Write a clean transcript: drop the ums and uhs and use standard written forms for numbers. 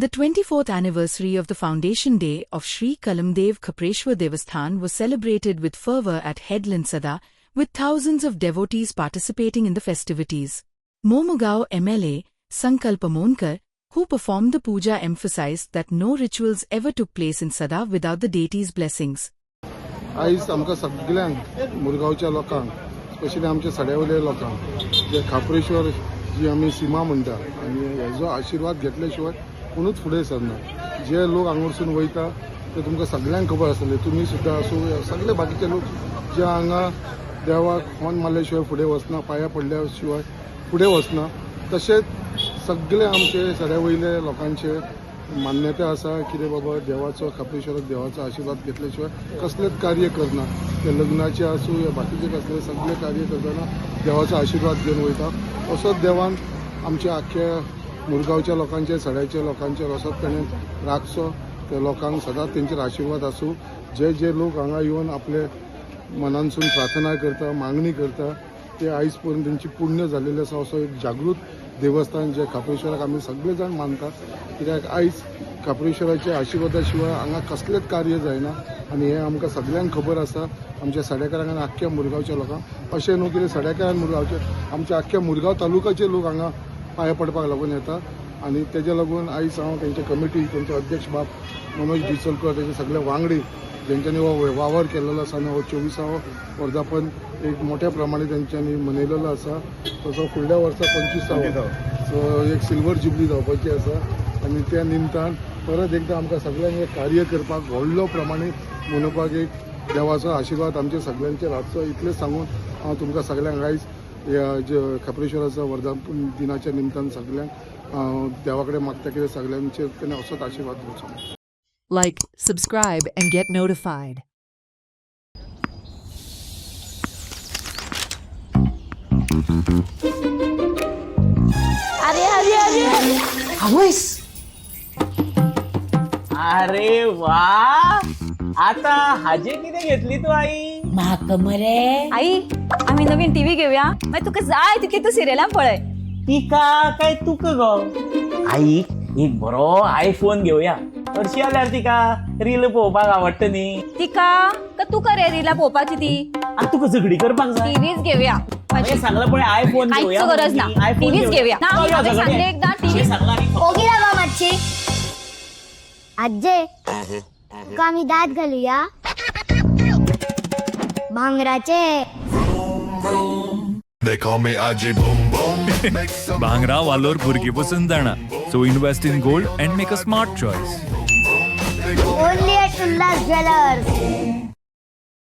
The 24th anniversary of the foundation day of Sri Kalamdev Khapreshwar Devasthan was celebrated with fervour at Headland Sada, with thousands of devotees participating in the festivities. Momugao MLA, Sankalpa Monkar, who performed the puja, emphasized that no rituals ever took place in Sada without the deity's blessings. आयज आमकां सगळ्यांक मुरगांवच्या लोकांक specially आमच्या सड्यावयल्या लोकांक जे खापरेश्वर जी आमी सीमा म्हणटा आनी हेजो आशिर्वाद घेतल्या शिवाय कोणूच फुडें सरना. जे लोक हांगासून वयता ते तुमकां सगळ्यांक खबर आसतलें. तुमी सुद्दां आसूं, सगळे बाकीचे लोक जे हांगा देवाक होन मारल्या शिवाय फुडें वचना, पांयां पडल्या शिवाय फुडें वचना. तशेंच सगळे आमचे सड्यावयले लोकांचे मान्यता आसा कितें बाबा देवाचो खापरेश्वराक देवाचो आशिर्वाद घेतल्या शिवाय कसलेंच कार्य करना. ते लग्नाचे आसूं या बाकीचे कसले सगळे कार्य करतना देवाचो आशिर्वाद घेवन वयता. असोच देवान आमच्या आख्ख्या मुरगांवच्या लोकांचे सड्याच्या लोकांचेर असोच ताणें राखचो. ते लोकांक सदांच तेंचेर आशिर्वाद आसूं. जे जे लोक हांगा येवन आपले मनानसून प्रार्थना करता, मागणी करता, ते आयज पर्यंत तेंची पुण्य जाल्लेले आसा. असो एक जागृत देवस्थान जे खापरेश्वराक आमी सगळे जाण मानतात. कित्याक आयज खापरेश्वराच्या आशिर्वादा शिवाय हांगा कसलेंच कार्य जायना आनी हें आमकां सगळ्यांक खबर आसा. आमच्या सड्याकारांक आनी आख्ख्या मुरगांवच्या लोकांक. अशें न्हू कितें सड्याकार आनी मुरगांवचे, आमच्या आख्ख्या मुरगांव तालुक्याचे लोक हांगा पांयां पडपाक लागून येता. आनी तेजे लागून आयज हांव तेंचे कमिटी, तेंचे अध्यक्ष बाब मनोज डिचलकर, तेचे सगळे वांगडी जेंच्यांनी हो वावर केल्लो आसा आनी हो 24वा वर्धापन एक मोठ्या प्रमाणे तेंच्यांनी मनयलेलो आसा. तसो फुडल्या वर्सा 25वा सो एक सिल्वर जुबली जावपाची आसा आनी त्या निमतान परत एकदां आमकां सगळ्यांक एक कार्य करपाक व्हडलो प्रमाणे मनोवपाक एक देवाचो आशिर्वाद आमच्या सगळ्यांचेर आसचो. इतलेंच सांगून हांव तुमकां सगळ्यांक आयज ह्या जे खापरेश्वराच्या वर्धापन दिनाच्या निमतान सगळ्यांक देवा कडेन मागता की सगळ्यांचेर तेणें असोच आशिर्वाद दिवचो. Like, subscribe, and get notified. अरे अरे अरे आवयस अरे वा, आता हाजे किती घेतली तू आई? म्हाका मरे आई, आम्ही नवीन टीव्ही घेऊया. मग तुका जाय तितली तू सिरियलां पळय. तिका काय तुक ग? आई, एक बरो आयफोन घेऊया. हरशी आल्यार तिका रील पळोवपाक आवडटा न्ही. तिका का तू करे रिला पोवपाची ती. आता तुका झगडी करपाक जाय. टीव्हीच घेऊया. हांवें सांगला पळय आयफोन घेऊया. काहीच गरज ना. टीव्हीच घेऊया. ना, हांवें सांगले एकदा टीव्ही. ओगी बाबा मातशी आजे तुका आम्ही दात घालूया भांगराचे. They call me Ajay Boom Boom. भांगरा वालोर भुरगी पसंत जाणा. So invest in gold and make a smart choice. Only at Ullas Jewelers.